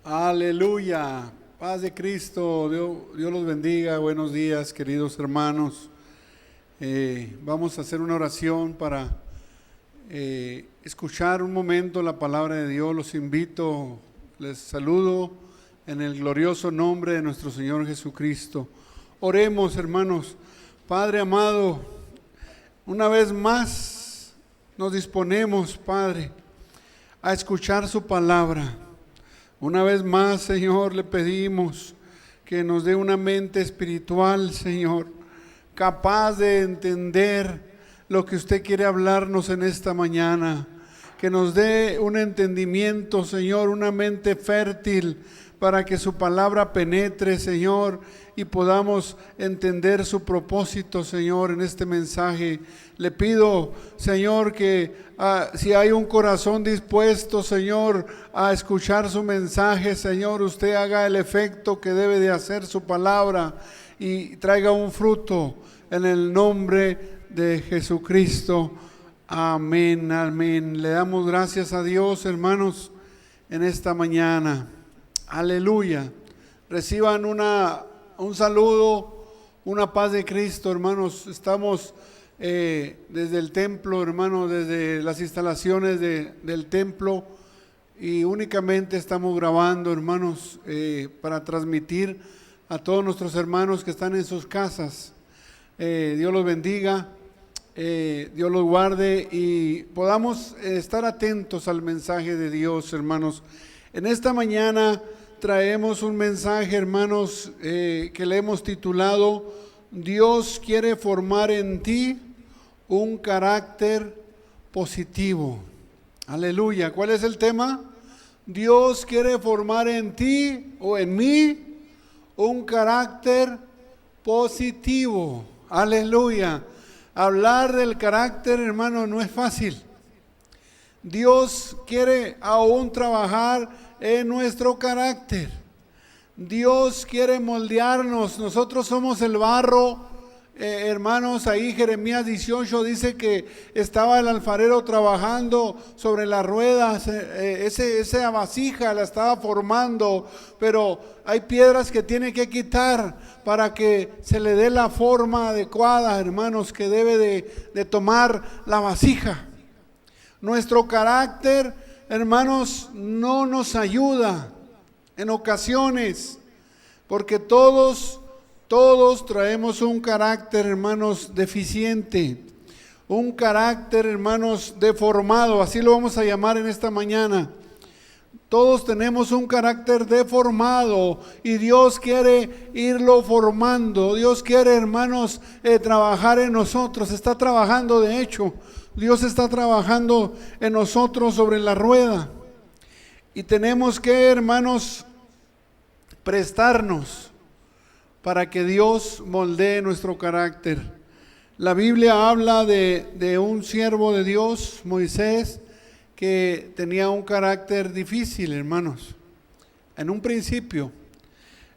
Aleluya, paz de Cristo, Dios los bendiga, buenos días queridos hermanos. Vamos a hacer una oración para escuchar un momento la palabra de Dios. Los invito, les saludo en el glorioso nombre de nuestro Señor Jesucristo. Oremos, hermanos. Padre amado, una vez más nos disponemos, Padre, a escuchar su palabra. Una vez más, Señor, le pedimos que nos dé una mente espiritual, Señor, capaz de entender lo que usted quiere hablarnos en esta mañana. Que nos dé un entendimiento, Señor, una mente fértil para que su palabra penetre, Señor, y podamos entender su propósito, Señor, en este mensaje. Le pido, Señor, que si hay un corazón dispuesto, Señor, a escuchar su mensaje, Señor, usted haga el efecto que debe de hacer su palabra y traiga un fruto en el nombre de Jesucristo. Amén, amén. Le damos gracias a Dios, hermanos, en esta mañana. Aleluya. Reciban un saludo, una paz de Cristo, hermanos. Estamos desde el templo, hermanos, desde las instalaciones del templo, y únicamente estamos grabando, hermanos, para transmitir a todos nuestros hermanos que están en sus casas. Dios los bendiga, Dios los guarde y podamos estar atentos al mensaje de Dios, hermanos. En esta mañana traemos un mensaje, hermanos, que le hemos titulado: Dios quiere formar en ti un carácter positivo. Aleluya. ¿Cuál es el tema? Dios quiere formar en ti o en mí un carácter positivo. Aleluya. Hablar del carácter, hermano, no es fácil. Dios quiere aún trabajar en nuestro carácter. Dios quiere moldearnos. Nosotros somos el barro, hermanos. Ahí Jeremías 18 dice que estaba el alfarero trabajando sobre las ruedas. Esa vasija la estaba formando, pero hay piedras que tiene que quitar para que se le dé la forma adecuada, hermanos, que debe de tomar la vasija. Nuestro carácter, hermanos, no nos ayuda en ocasiones, porque todos traemos un carácter, hermanos, deficiente, un carácter, hermanos, deformado, así lo vamos a llamar en esta mañana. Todos tenemos un carácter deformado y Dios quiere irlo formando. Dios quiere, hermanos, trabajar en nosotros. Está trabajando, de hecho. Dios está trabajando en nosotros sobre la rueda. Y tenemos que, hermanos, prestarnos para que Dios moldee nuestro carácter. La Biblia habla de un siervo de Dios, Moisés, que tenía un carácter difícil, hermanos. En un principio,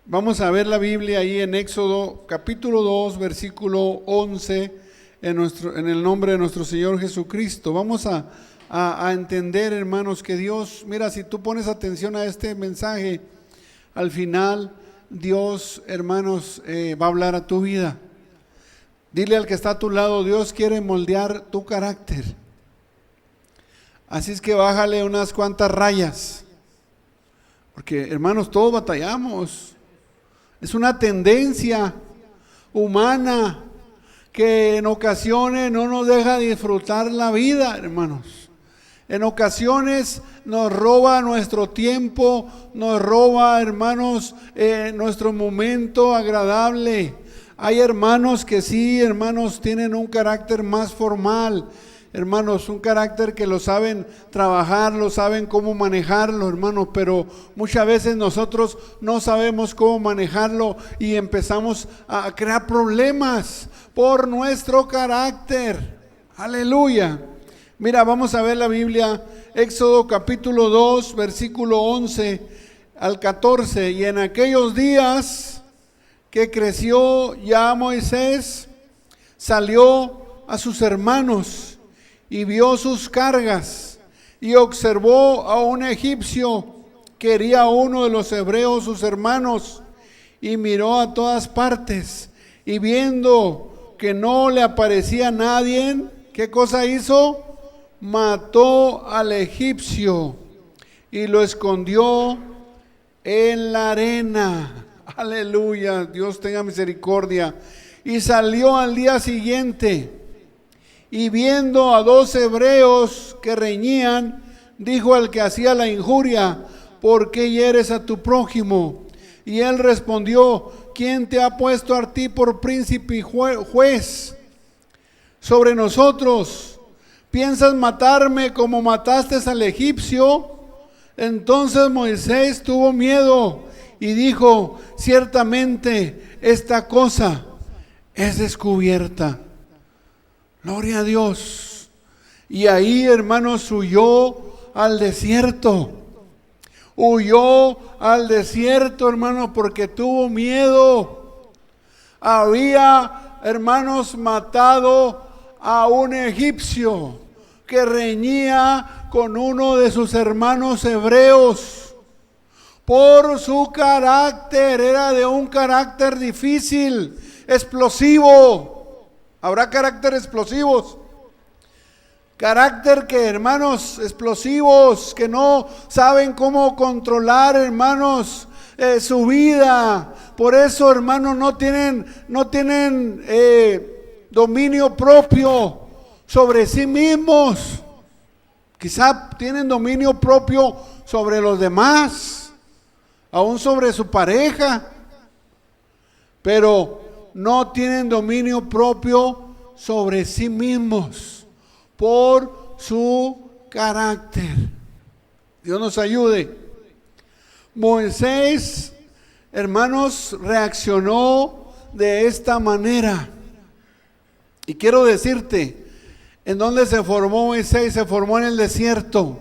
vamos a ver la Biblia ahí en Éxodo capítulo 2, versículo 11, en el nombre de nuestro Señor Jesucristo. Vamos a entender, hermanos, que Dios, mira, si tú pones atención a este mensaje, al final Dios, hermanos, va a hablar a tu vida. Dile al que está a tu lado: Dios quiere moldear tu carácter. Así es que bájale unas cuantas rayas, porque, hermanos, todos batallamos. Es una tendencia humana que en ocasiones no nos deja disfrutar la vida, hermanos. En ocasiones nos roba nuestro tiempo, nos roba, hermanos, nuestro momento agradable. Hay hermanos que sí, hermanos, tienen un carácter más formal. Hermanos, un carácter que lo saben trabajar, lo saben cómo manejarlo, hermanos, pero muchas veces nosotros no sabemos cómo manejarlo y empezamos a crear problemas por nuestro carácter. Aleluya. Mira, vamos a ver la Biblia, Éxodo capítulo 2, versículo 11 al 14. Y en aquellos días que creció ya Moisés, salió a sus hermanos y vio sus cargas y observó a un egipcio quería uno de los hebreos sus hermanos, y miró a todas partes, y viendo que no le aparecía nadie, ¿qué cosa hizo? Mató al egipcio y lo escondió en la arena. Aleluya, Dios tenga misericordia. Y salió al día siguiente, y viendo a 2 hebreos que reñían, dijo al que hacía la injuria: ¿por qué hieres a tu prójimo? Y él respondió: ¿quién te ha puesto a ti por príncipe y juez sobre nosotros? ¿Piensas matarme como mataste al egipcio? Entonces Moisés tuvo miedo y dijo: ciertamente esta cosa es descubierta. Gloria a Dios. Y ahí, hermanos, huyó al desierto. Huyó al desierto, hermanos, porque tuvo miedo. Había, hermanos, matado a un egipcio que reñía con uno de sus hermanos hebreos. Por su carácter, era de un carácter difícil, explosivo. Habrá carácter explosivos. Carácter que, hermanos, explosivos, que no saben cómo controlar, hermanos, su vida. Por eso, hermanos, no tienen dominio propio sobre sí mismos. Quizá tienen dominio propio sobre los demás, aún sobre su pareja, pero no tienen dominio propio sobre sí mismos por su carácter. Dios nos ayude. Moisés, hermanos, reaccionó de esta manera. Y quiero decirte, ¿en dónde se formó Moisés? Se formó en el desierto.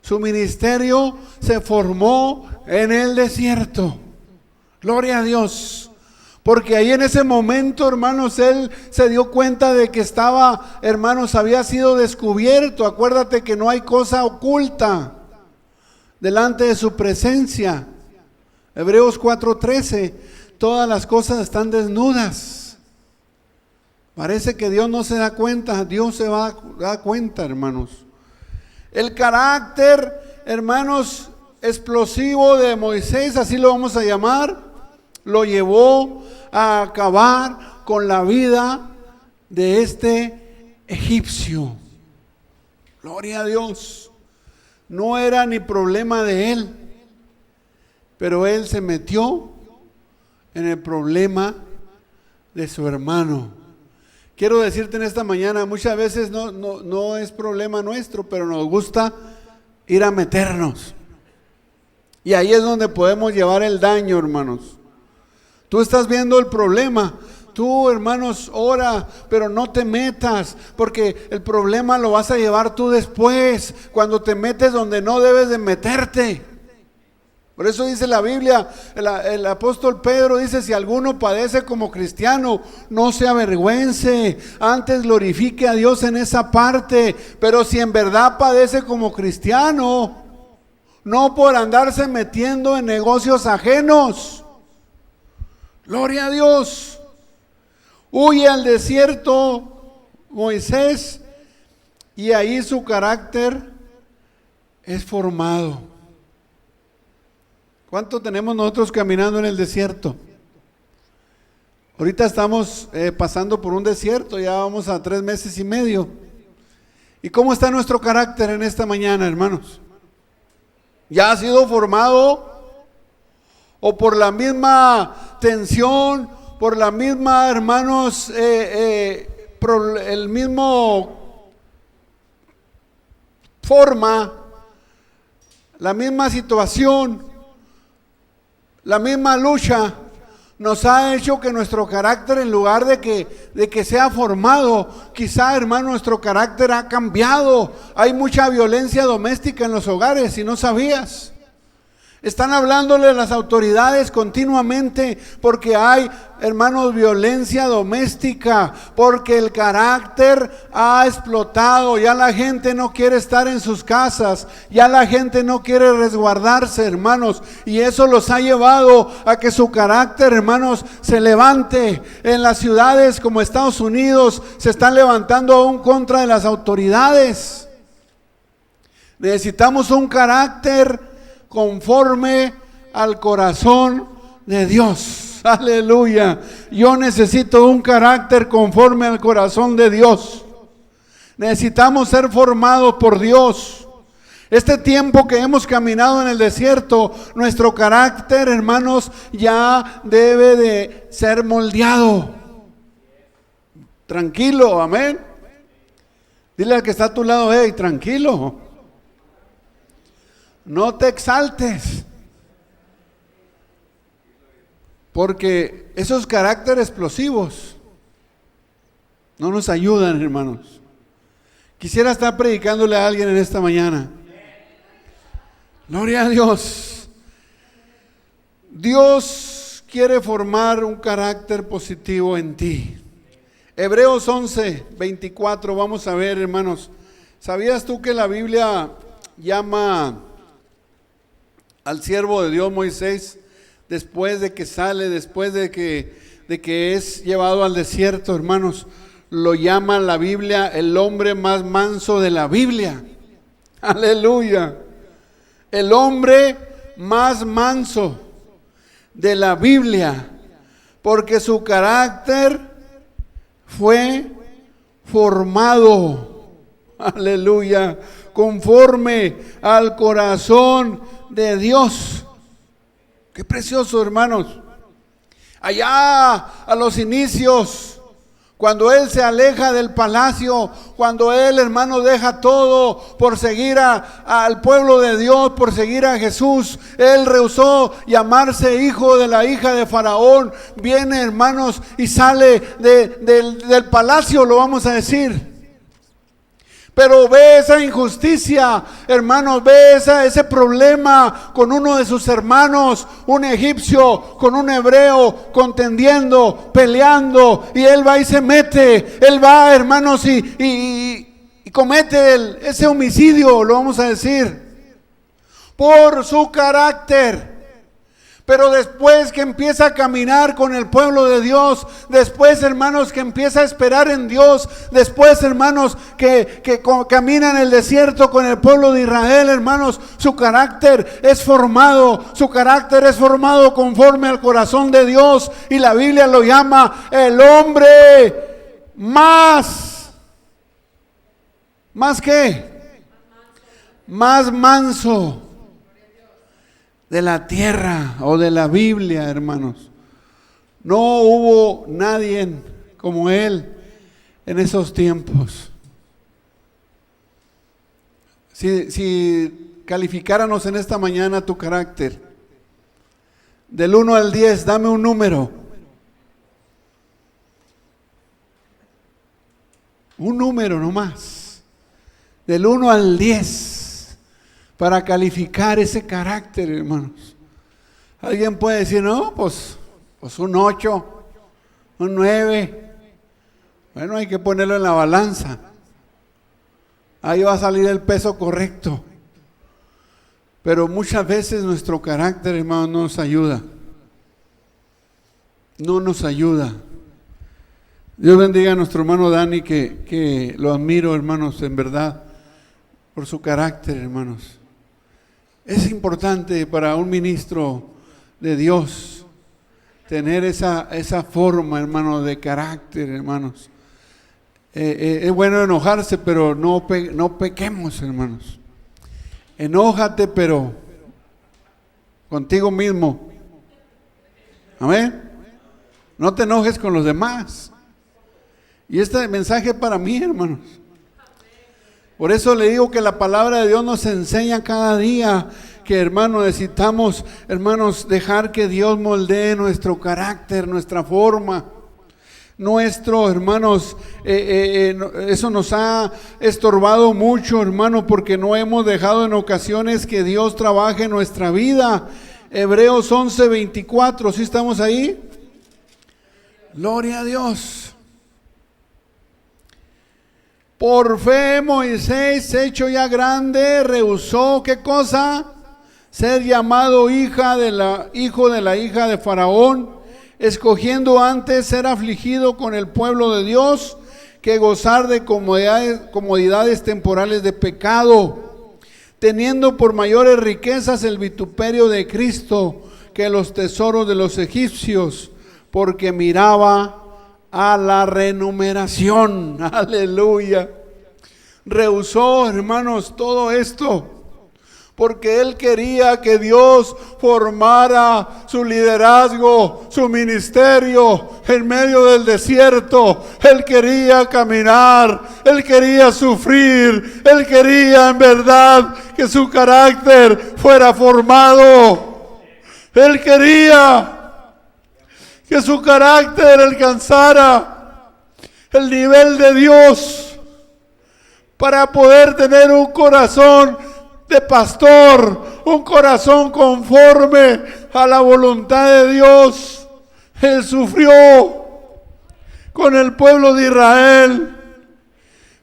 Su ministerio se formó en el desierto. Gloria a Dios. Porque ahí en ese momento, hermanos, él se dio cuenta de que estaba, hermanos, había sido descubierto. Acuérdate que no hay cosa oculta delante de su presencia. Hebreos 4:13, todas las cosas están desnudas. Parece que Dios no se da cuenta, Dios se va a dar cuenta, hermanos. El carácter, hermanos, explosivo de Moisés, así lo vamos a llamar, lo llevó a acabar con la vida de este egipcio. Gloria a Dios. No era ni problema de él, pero él se metió en el problema de su hermano. Quiero decirte en esta mañana, muchas veces no es problema nuestro, pero nos gusta ir a meternos. Y ahí es donde podemos llevar el daño, hermanos. Tú estás viendo el problema. Tú, hermanos, ora, pero no te metas, porque el problema lo vas a llevar tú después, cuando te metes donde no debes de meterte. Por eso dice la Biblia, el apóstol Pedro dice: si alguno padece como cristiano, no se avergüence, antes glorifique a Dios en esa parte. Pero si en verdad padece como cristiano, no por andarse metiendo en negocios ajenos. Gloria a Dios. Huye al desierto Moisés, y ahí su carácter es formado. ¿Cuánto tenemos nosotros caminando en el desierto? Ahorita estamos pasando por un desierto, ya vamos a 3 meses y medio. ¿Y cómo está nuestro carácter en esta mañana, hermanos? ¿Ya ha sido formado? ¿O por la misma tensión, por la misma, hermanos, el mismo forma, la misma situación, la misma lucha nos ha hecho que nuestro carácter, en lugar de que sea formado, quizá, hermano, nuestro carácter ha cambiado? Hay mucha violencia doméstica en los hogares, si no sabías. Están hablándole a las autoridades continuamente porque hay, hermanos, violencia doméstica, porque el carácter ha explotado. Ya la gente no quiere estar en sus casas, ya la gente no quiere resguardarse, hermanos, y eso los ha llevado a que su carácter, hermanos, se levante. En las ciudades como Estados Unidos se están levantando aún contra de las autoridades. Necesitamos un carácter conforme al corazón de Dios. Aleluya. Yo necesito un carácter conforme al corazón de Dios. Necesitamos ser formados por Dios. Este tiempo que hemos caminado en el desierto, nuestro carácter, hermanos, ya debe de ser moldeado. Tranquilo, amén. Dile al que está a tu lado, hey, tranquilo. No te exaltes, porque esos caracteres explosivos no nos ayudan, hermanos. Quisiera estar predicándole a alguien en esta mañana. Gloria a Dios. Dios quiere formar un carácter positivo en ti. Hebreos 11:24, vamos a ver, hermanos. ¿Sabías tú que la Biblia llama al siervo de Dios Moisés, después de que sale, después de que es llevado al desierto, hermanos, lo llama la Biblia el hombre más manso de la Biblia? Aleluya. El hombre más manso de la Biblia, porque su carácter fue formado, aleluya, conforme al corazón de Dios. Qué precioso, hermanos. Allá a los inicios, cuando él se aleja del palacio, cuando él, hermano, deja todo por seguir al pueblo de Dios, por seguir a Jesús, él rehusó llamarse hijo de la hija de Faraón. Viene, hermanos, y sale del palacio, lo vamos a decir. Pero ve esa injusticia, hermanos, ve ese problema con uno de sus hermanos, un egipcio con un hebreo, contendiendo, peleando, y él va y se mete, él va, hermanos, y comete ese homicidio, lo vamos a decir, por su carácter. Pero después que empieza a caminar con el pueblo de Dios, después, hermanos, que empieza a esperar en Dios, después, hermanos, que camina en el desierto con el pueblo de Israel, hermanos, su carácter es formado conforme al corazón de Dios, y la Biblia lo llama el hombre ¿más qué? Más manso de la tierra o de la Biblia, hermanos. No hubo nadie como él en esos tiempos. Si calificáramos en esta mañana tu carácter, del 1 al 10, dame un número. Un número nomás. Del 1 al 10. Para calificar ese carácter, hermanos. Alguien puede decir, no, pues un 8, un 9. Bueno, hay que ponerlo en la balanza. Ahí va a salir el peso correcto. Pero muchas veces nuestro carácter, hermano, no nos ayuda. No nos ayuda. Dios bendiga a nuestro hermano Dani, que lo admiro, hermanos, en verdad, por su carácter, hermanos. Es importante para un ministro de Dios tener esa forma, hermano, de carácter, hermanos. Es bueno enojarse, pero no pequemos, hermanos. Enójate, pero contigo mismo. Amén. No te enojes con los demás. Y este mensaje es para mí, hermanos. Por eso le digo que la palabra de Dios nos enseña cada día que, hermanos, necesitamos, hermanos, dejar que Dios moldee nuestro carácter, nuestra forma. nuestro, hermanos, eso nos ha estorbado mucho, hermano, porque no hemos dejado en ocasiones que Dios trabaje en nuestra vida. Hebreos 11:24, ¿sí estamos ahí? Gloria a Dios. Por fe Moisés, hecho ya grande, rehusó, ¿qué cosa? Ser llamado hijo de la hija de Faraón, escogiendo antes ser afligido con el pueblo de Dios que gozar de comodidades temporales de pecado, teniendo por mayores riquezas el vituperio de Cristo que los tesoros de los egipcios, porque miraba a la remuneración. Aleluya. Rehusó, hermanos, todo esto porque él quería que Dios formara su liderazgo, su ministerio en medio del desierto. Él quería caminar, él quería sufrir, él quería en verdad que su carácter fuera formado. Él quería que su carácter alcanzara el nivel de Dios para poder tener un corazón de pastor, un corazón conforme a la voluntad de Dios. Él sufrió con el pueblo de Israel,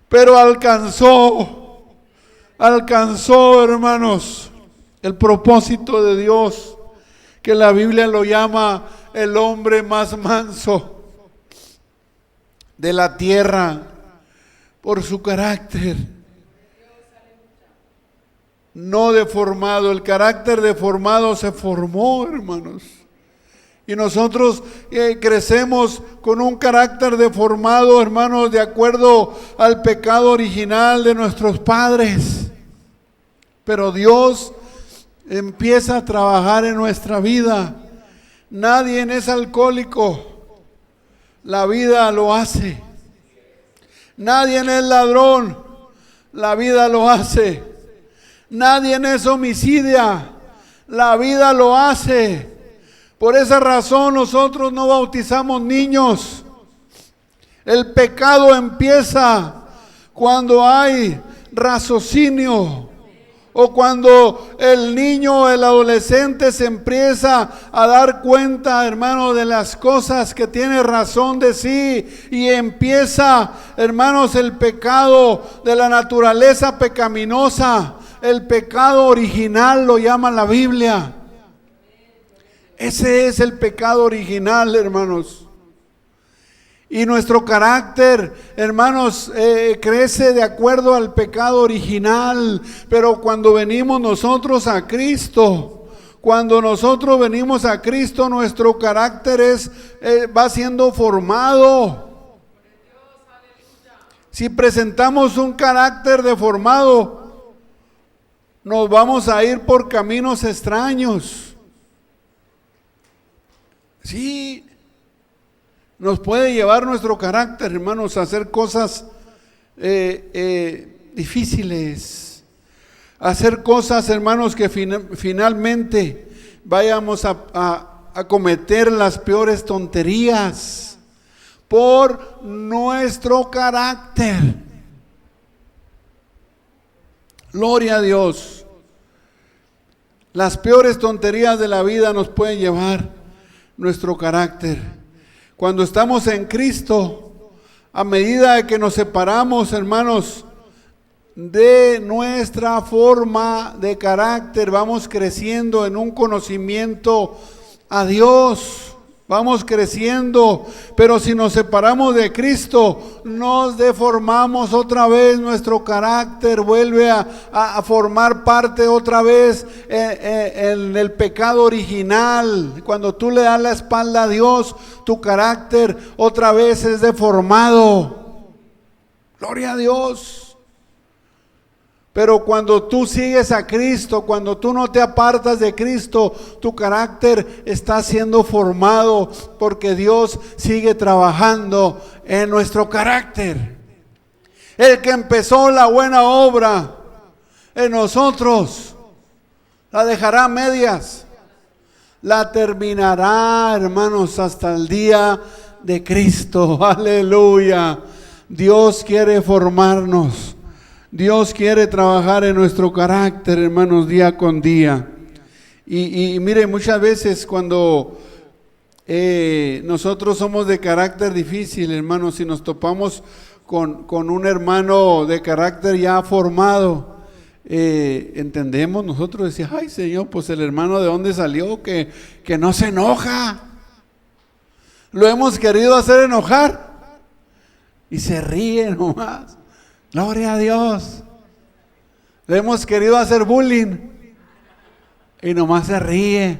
pero alcanzó, hermanos, el propósito de Dios, que la Biblia lo llama el hombre más manso de la tierra, por su carácter no deformado. El carácter deformado se formó, hermanos, y nosotros crecemos con un carácter deformado, hermanos, de acuerdo al pecado original de nuestros padres. Pero Dios empieza a trabajar en nuestra vida. Nadie es alcohólico, la vida lo hace. Nadie es ladrón, la vida lo hace. Nadie es homicida, la vida lo hace. Por esa razón nosotros no bautizamos niños. El pecado empieza cuando hay raciocinio, o cuando el niño, el adolescente se empieza a dar cuenta, hermano, de las cosas que tiene razón de sí, y empieza, hermanos, el pecado de la naturaleza pecaminosa. El pecado original lo llama la Biblia. Ese es el pecado original, hermanos. Y nuestro carácter, hermanos, crece de acuerdo al pecado original. Pero cuando venimos nosotros a Cristo, nuestro carácter va siendo formado. Si presentamos un carácter deformado, nos vamos a ir por caminos extraños. Sí, nos puede llevar nuestro carácter, hermanos, a hacer cosas difíciles, a hacer cosas, hermanos, que finalmente vayamos a cometer las peores tonterías por nuestro carácter. Gloria a Dios. Las peores tonterías de la vida nos pueden llevar nuestro carácter. Cuando estamos en Cristo, a medida de que nos separamos, hermanos, de nuestra forma de carácter, vamos creciendo en un conocimiento a Dios. Vamos creciendo, pero si nos separamos de Cristo, nos deformamos otra vez, nuestro carácter vuelve a formar parte otra vez en el pecado original. Cuando tú le das la espalda a Dios, tu carácter otra vez es deformado. Gloria a Dios. Pero cuando tú sigues a Cristo, cuando tú no te apartas de Cristo, tu carácter está siendo formado, porque Dios sigue trabajando en nuestro carácter. El que empezó la buena obra en nosotros, la dejará a medias, la terminará, hermanos, hasta el día de Cristo. Aleluya. Dios quiere formarnos. Dios quiere trabajar en nuestro carácter, hermanos, día con día. Y mire, muchas veces cuando nosotros somos de carácter difícil, hermanos, si nos topamos con un hermano de carácter ya formado, entendemos nosotros, decir, ay Señor, pues el hermano de dónde salió, que no se enoja. Lo hemos querido hacer enojar y se ríe nomás. Gloria a Dios. Le hemos querido hacer bullying y nomás se ríe.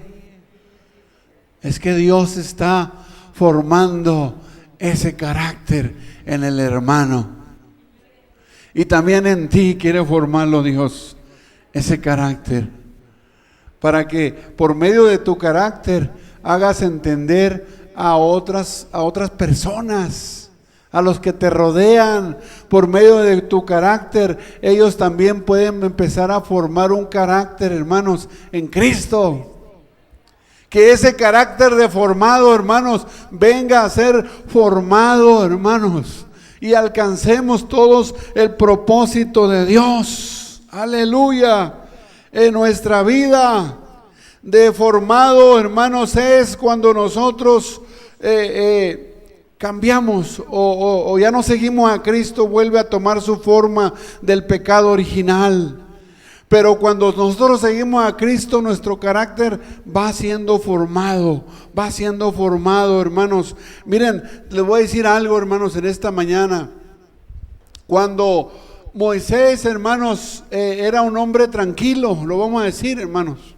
Es que Dios está formando ese carácter en el hermano. Y también en ti quiere formarlo Dios, ese carácter. Para que por medio de tu carácter hagas entender a otras personas, a los que te rodean. Por medio de tu carácter, ellos también pueden empezar a formar un carácter, hermanos, en Cristo. Que ese carácter deformado, hermanos, venga a ser formado, hermanos, y alcancemos todos el propósito de Dios. Aleluya. En nuestra vida deformado, hermanos, es cuando nosotros cambiamos o ya no seguimos a Cristo, vuelve a tomar su forma del pecado original. Pero cuando nosotros seguimos a Cristo, nuestro carácter va siendo formado, hermanos. Miren, les voy a decir algo, hermanos, en esta mañana. Cuando Moisés, hermanos, era un hombre tranquilo, lo vamos a decir, hermanos.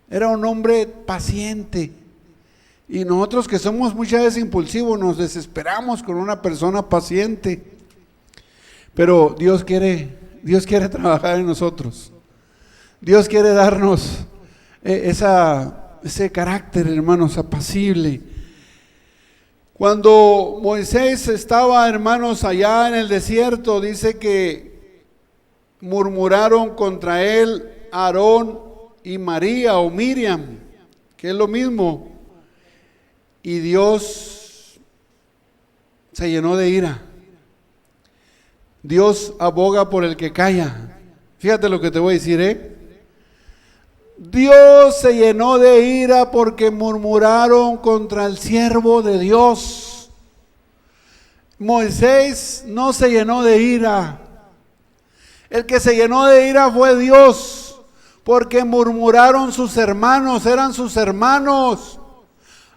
Era un hombre paciente. Y nosotros que somos muchas veces impulsivos, nos desesperamos con una persona paciente. Pero Dios quiere trabajar en nosotros. Dios quiere darnos ese carácter, hermanos, apacible. Cuando Moisés estaba, hermanos, allá en el desierto, dice que murmuraron contra él Aarón y María o Miriam, que es lo mismo. Y Dios se llenó de ira. Dios aboga por el que calla. Fíjate lo que te voy a decir, Dios se llenó de ira porque murmuraron contra el siervo de Dios. Moisés no se llenó de ira. El que se llenó de ira fue Dios, porque murmuraron sus hermanos, eran sus hermanos,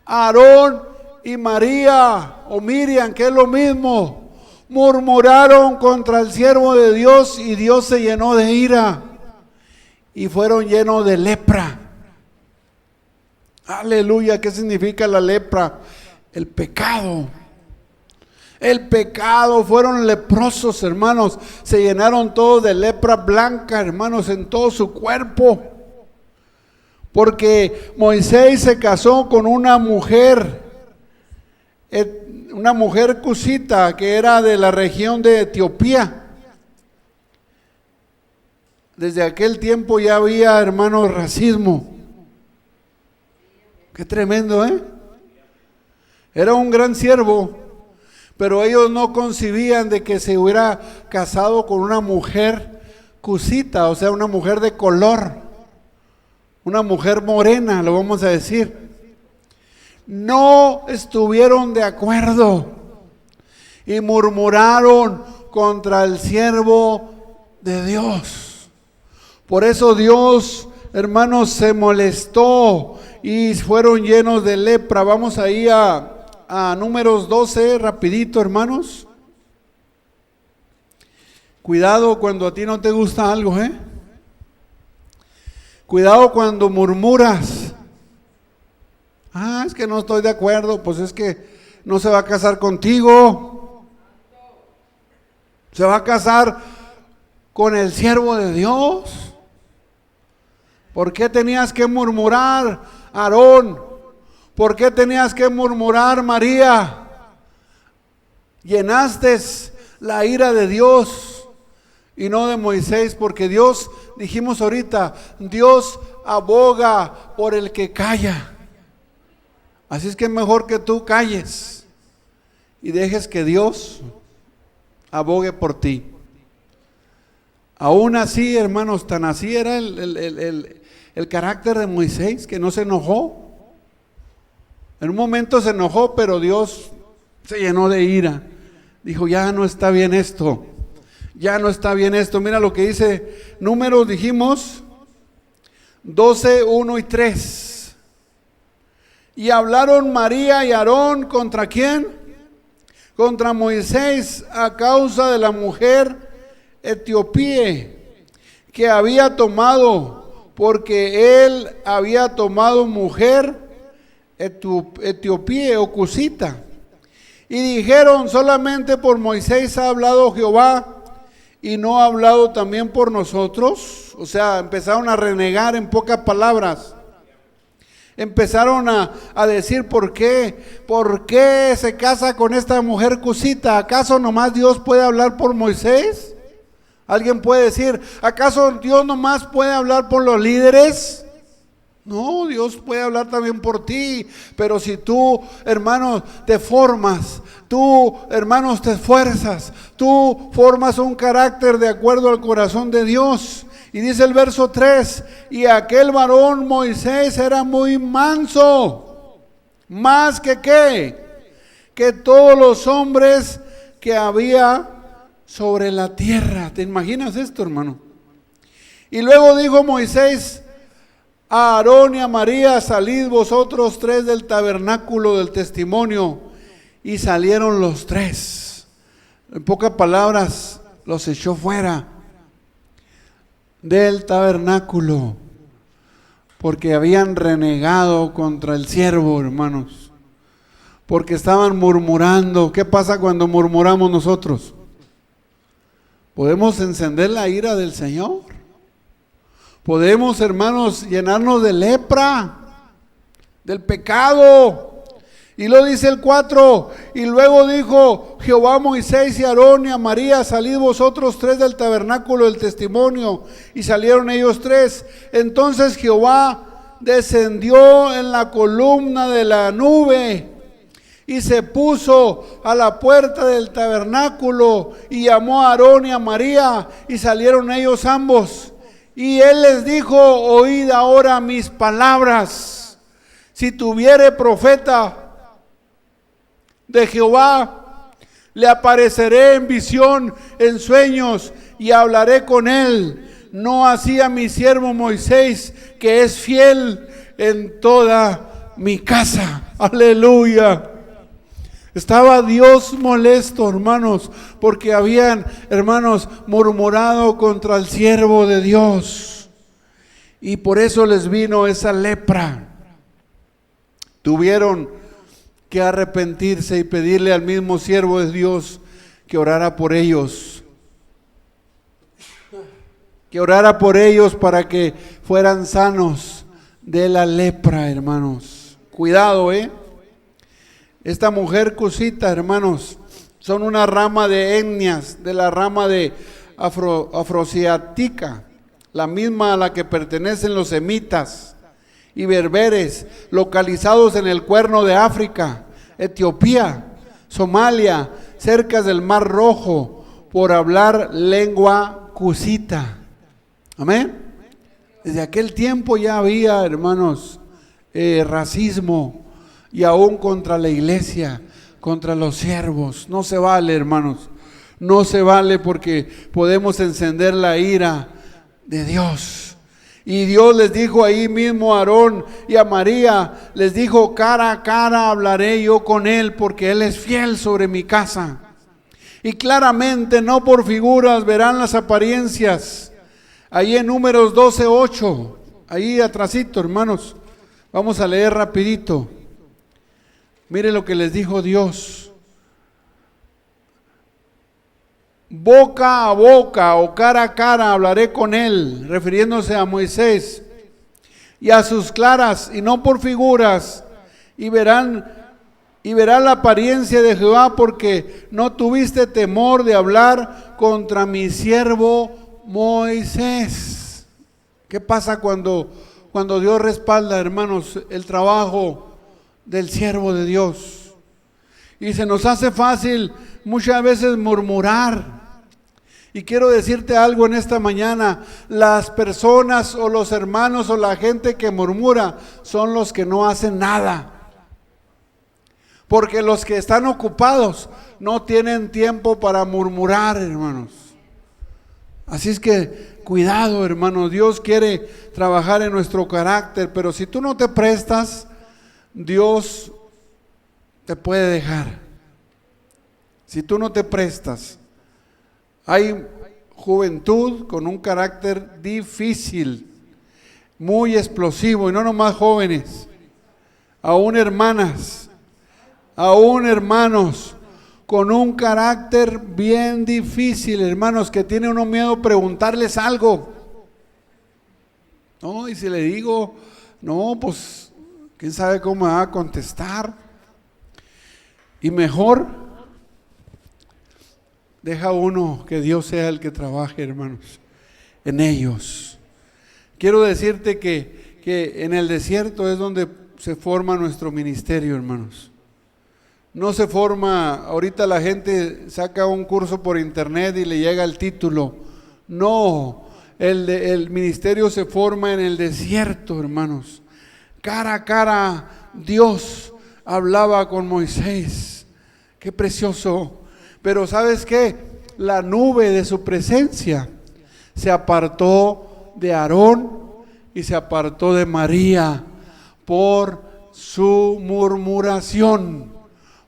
Aarón y María o Miriam, que es lo mismo. Murmuraron contra el siervo de Dios y Dios se llenó de ira y fueron llenos de lepra. Aleluya. ¿Qué significa la lepra? El pecado. El pecado, fueron leprosos, hermanos. Se llenaron todos de lepra blanca, hermanos, en todo su cuerpo. Porque Moisés se casó con una mujer cusita que era de la región de Etiopía. Desde aquel tiempo ya había, hermanos, racismo. Qué tremendo, Era un gran siervo, pero ellos no concibían de que se hubiera casado con una mujer cusita, o sea, una mujer de color, una mujer morena, lo vamos a decir. No estuvieron de acuerdo y murmuraron contra el siervo de Dios. Por eso Dios, hermanos, se molestó y fueron llenos de lepra. Vamos ahí a Números 12, rapidito, hermanos. Cuidado cuando a ti no te gusta algo, Cuidado cuando murmuras. Es que no estoy de acuerdo, pues es que no se va a casar contigo. Se va a casar con el siervo de Dios. ¿Por qué tenías que murmurar, Aarón? ¿Por qué tenías que murmurar, María? Llenaste la ira de Dios y no de Moisés, porque Dios, dijimos ahorita, Dios aboga por el que calla. Así es que es mejor que tú calles. y dejes que Dios abogue por ti. Aún así, hermanos, tan así era el carácter de Moisés, que no se enojó. En un momento se enojó, pero Dios se llenó de ira. Dijo, ya no está bien esto, ya no está bien esto. Mira lo que dice Números, dijimos, 12, 1 y 3. Y hablaron María y Aarón, ¿contra quién? Contra Moisés, a causa de la mujer etíope que había tomado, porque él había tomado mujer etíope o cusita. Y dijeron, solamente por Moisés ha hablado Jehová, y no ha hablado también por nosotros. O sea, empezaron a renegar en pocas palabras. Empezaron a decir, ¿por qué se casa con esta mujer cusita? ¿Acaso nomás Dios puede hablar por Moisés? Alguien puede decir, ¿acaso Dios nomás puede hablar por los líderes? No, Dios puede hablar también por ti, pero si tú, hermanos, te formas, tú, hermanos, te esfuerzas, tú formas un carácter de acuerdo al corazón de Dios. Y dice el verso 3, y aquel varón Moisés era muy manso, más que qué, que todos los hombres que había sobre la tierra. ¿Te imaginas esto, hermano? Y luego dijo Moisés a Aarón y a María, salid vosotros tres del tabernáculo del testimonio. Y salieron los tres. En pocas palabras, los echó fuera del tabernáculo, porque habían renegado contra el siervo, hermanos, porque estaban murmurando. ¿Qué pasa cuando murmuramos nosotros? Podemos encender la ira del Señor. Podemos, hermanos, llenarnos de lepra, del pecado. Y lo dice el 4, y luego dijo Jehová a Moisés y a Aarón y a María, salid vosotros tres del tabernáculo del testimonio. Y salieron ellos tres. Entonces Jehová descendió en la columna de la nube y se puso a la puerta del tabernáculo y llamó a Aarón y a María, y salieron ellos ambos. Y él les dijo, oíd ahora mis palabras. Si tuviere profeta de Jehová, le apareceré en visión, en sueños, y hablaré con él. No así a mi siervo Moisés, que es fiel en toda mi casa. Aleluya. Estaba Dios molesto, hermanos, porque habían, hermanos, murmurado contra el siervo de Dios. Y por eso les vino esa lepra. Tuvieron que arrepentirse y pedirle al mismo siervo de Dios que orara por ellos. Que orara por ellos para que fueran sanos de la lepra, hermanos. Cuidado, Esta mujer cusita, hermanos, son una rama de etnias, de la rama de afroasiática, la misma a la que pertenecen los semitas y berberes, localizados en el Cuerno de África, Etiopía, Somalia, cerca del Mar Rojo, por hablar lengua cusita. Amén. Desde aquel tiempo ya había, hermanos, racismo, y aún contra la iglesia, contra los siervos. No se vale, hermanos, no se vale, porque podemos encender la ira de Dios. Y Dios les dijo ahí mismo a Aarón y a María, les dijo, cara a cara hablaré yo con él, porque él es fiel sobre mi casa. Y claramente, no por figuras, verán las apariencias. Ahí en Números 12:8, ahí atrasito, hermanos, vamos a leer rapidito. Mire lo que les dijo Dios. Boca a boca o cara a cara hablaré con él, refiriéndose a Moisés, y a sus claras, y no por figuras, y verán la apariencia de Jehová, porque no tuviste temor de hablar contra mi siervo Moisés. ¿Qué pasa cuando Dios respalda, hermanos, el trabajo del siervo de Dios? Y se nos hace fácil muchas veces murmurar. Y quiero decirte algo en esta mañana: las personas o los hermanos o la gente que murmura son los que no hacen nada. Porque los que están ocupados no tienen tiempo para murmurar, hermanos. Así es que cuidado, hermanos. Dios quiere trabajar en nuestro carácter, pero si tú no te prestas, Dios te puede dejar. Si tú no te prestas. Hay juventud con un carácter difícil, muy explosivo, y no nomás jóvenes, aún hermanas, aún hermanos, con un carácter bien difícil, hermanos, que tiene uno miedo preguntarles algo. No, y si le digo, no, pues, quién sabe cómo me va a contestar. Y mejor deja uno que Dios sea el que trabaje, hermanos, en ellos. Quiero decirte que en el desierto es donde se forma nuestro ministerio, hermanos. No se forma, ahorita la gente saca un curso por internet y le llega el título. No, el ministerio se forma en el desierto, hermanos. Cara a cara, Dios hablaba con Moisés. Qué precioso. Pero ¿sabes qué? La nube de su presencia se apartó de Aarón y se apartó de María por su murmuración,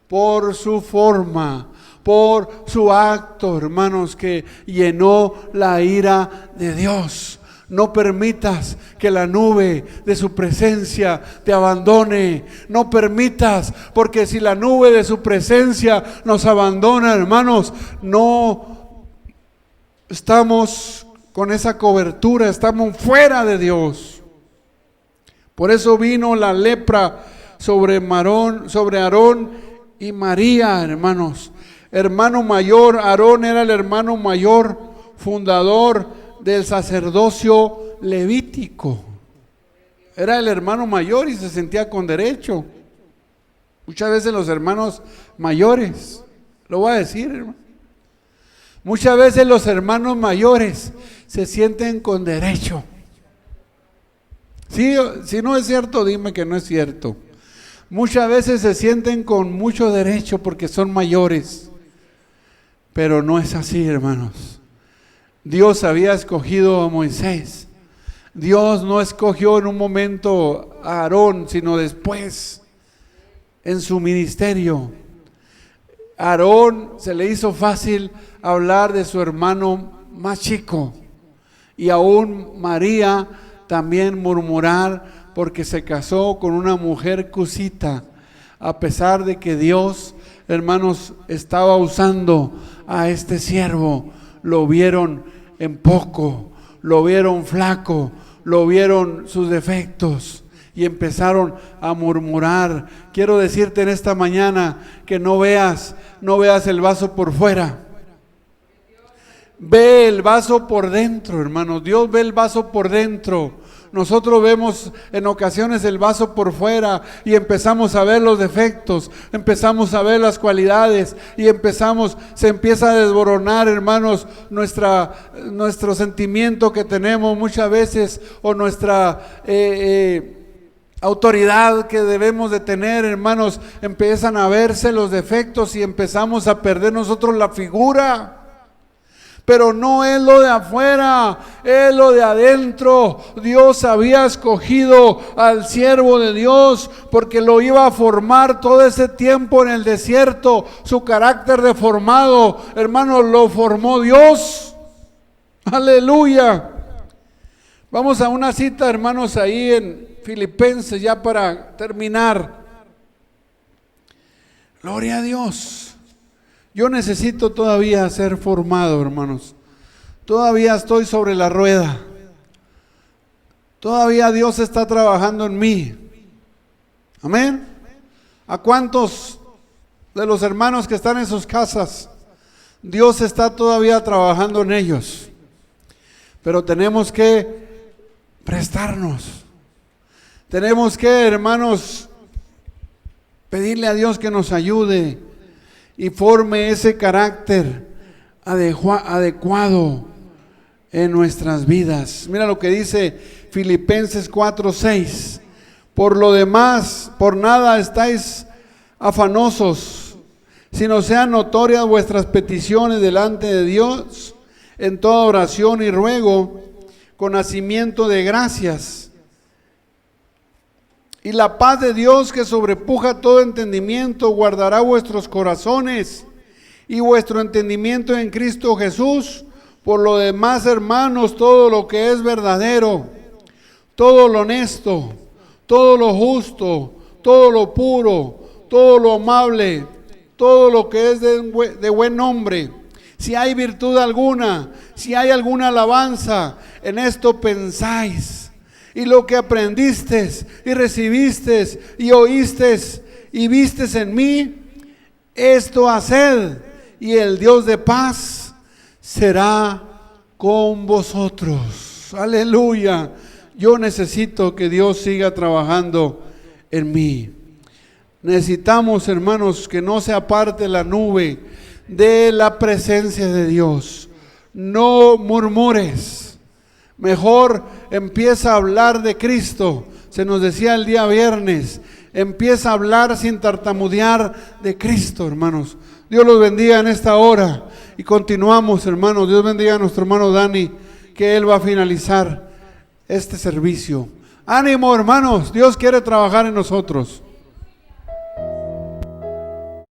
por su forma, por su acto, hermanos, que llenó la ira de Dios. No permitas que la nube de su presencia te abandone. No permitas, porque si la nube de su presencia nos abandona, hermanos, no estamos con esa cobertura, estamos fuera de Dios. Por eso vino la lepra sobre Aarón y María, hermanos. Hermano mayor, Aarón era el hermano mayor, fundador del sacerdocio levítico. Era el hermano mayor y se sentía con derecho. Muchas veces los hermanos mayores, lo voy a decir, hermano, muchas veces los hermanos mayores se sienten con derecho. Sí, si no es cierto, dime que no es cierto. Muchas veces se sienten con mucho derecho porque son mayores, pero no es así, hermanos. Dios había escogido a Moisés. Dios no escogió en un momento a Aarón, sino después en su ministerio. A Aarón se le hizo fácil hablar de su hermano más chico, y aún María también murmurar porque se casó con una mujer cusita, a pesar de que Dios, hermanos, estaba usando a este siervo. Lo vieron en poco, lo vieron flaco, lo vieron sus defectos y empezaron a murmurar. Quiero decirte en esta mañana que no veas el vaso por fuera. Ve el vaso por dentro, hermanos. Dios ve el vaso por dentro. Nosotros vemos en ocasiones el vaso por fuera y empezamos a ver los defectos, empezamos a ver las cualidades y se empieza a desboronar, hermanos, nuestro sentimiento que tenemos muchas veces, o nuestra autoridad que debemos de tener, hermanos. Empiezan a verse los defectos y empezamos a perder nosotros la figura. Pero no es lo de afuera, es lo de adentro. Dios había escogido al siervo de Dios porque lo iba a formar todo ese tiempo en el desierto. Su carácter deformado, hermanos, lo formó Dios. Aleluya. Vamos a una cita, hermanos, ahí en Filipenses, ya para terminar. Gloria a Dios. Yo necesito todavía ser formado, hermanos. Todavía estoy sobre la rueda. Todavía Dios está trabajando en mí. Amén. ¿A cuántos de los hermanos que están en sus casas, Dios está todavía trabajando en ellos? Pero tenemos que prestarnos. Tenemos que, hermanos, pedirle a Dios que nos ayude y forme ese carácter adecuado en nuestras vidas. Mira lo que dice Filipenses 4:6. Por lo demás, por nada estáis afanosos, sino sean notorias vuestras peticiones delante de Dios en toda oración y ruego con hacimiento de gracias. Y la paz de Dios, que sobrepuja todo entendimiento, guardará vuestros corazones y vuestro entendimiento en Cristo Jesús. Por lo demás, hermanos, todo lo que es verdadero, todo lo honesto, todo lo justo, todo lo puro, todo lo amable, todo lo que es de buen nombre, si hay virtud alguna, si hay alguna alabanza, en esto pensáis. Y lo que aprendisteis y recibisteis y oísteis y visteis en mí, esto haced, y el Dios de paz será con vosotros. Aleluya. Yo necesito que Dios siga trabajando en mí. Necesitamos, hermanos, que no se aparte la nube de la presencia de Dios. No murmures. Mejor empieza a hablar de Cristo. Se nos decía el día viernes, empieza a hablar sin tartamudear de Cristo, hermanos. Dios los bendiga en esta hora. Y continuamos, hermanos. Dios bendiga a nuestro hermano Dani, que él va a finalizar este servicio. Ánimo, hermanos. Dios quiere trabajar en nosotros.